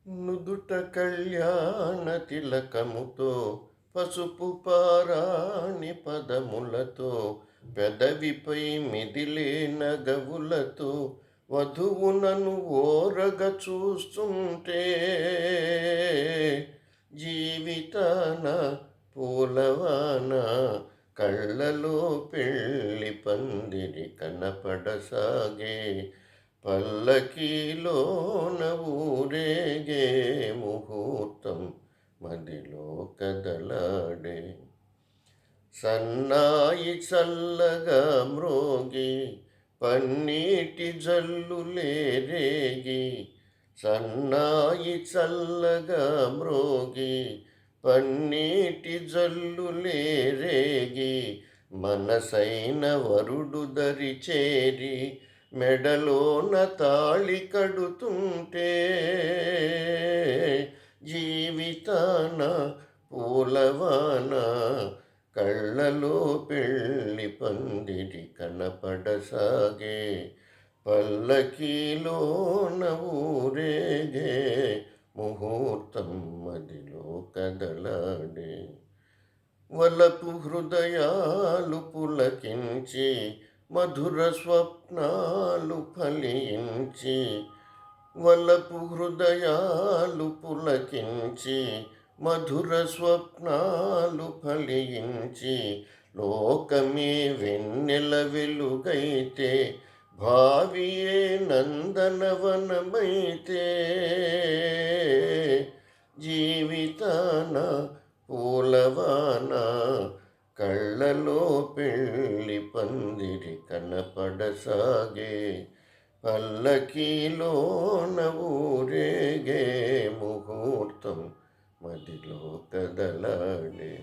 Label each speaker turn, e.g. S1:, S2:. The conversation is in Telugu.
S1: నుదుట కళ్యాణ తిలకముతో పసుపు పారాణి పదములతో పెదవిపై మిదిలే నగవులతో వధువునను ఓరగ చూస్తుంటే జీవితాన పూలవాన కళ్ళలో పెళ్ళి పందిరి కనపడసాగే పల్లకీలోన ఊరేగే ముహూర్తం మదిలో కదలాడే సన్నాయి చల్లగా మ్రోగి పన్నీటి జల్లులే రేగి సన్నాయి చల్లగా మ్రోగి పన్నీటి జల్లులే రేగి మనసైన వరుడు దరి చేరి మెడలోన తాళి కడుతుంటే జీవితాన పూలవాన కళ్ళలో పెళ్ళి పందిరి కనపడసాగే పల్లకీలోన ఊరేగే ముహూర్తం మదిలో కదలాడే వలపు హృదయాలు పులకించి మధుర స్వప్నాలు ఫలించి వలపు హృదయాలు పులకించి మధుర స్వప్నాలు ఫలించి లోకమే వెన్నెల వెలుగైతే భావియే నందనవనమైతే జీవితాన పూలవాన కళ్ళలో పెళ్ళి పందిరి కనపడసాగే పల్లకీలోన ఊరేగే ముహూర్తం మదిలో కదలాడే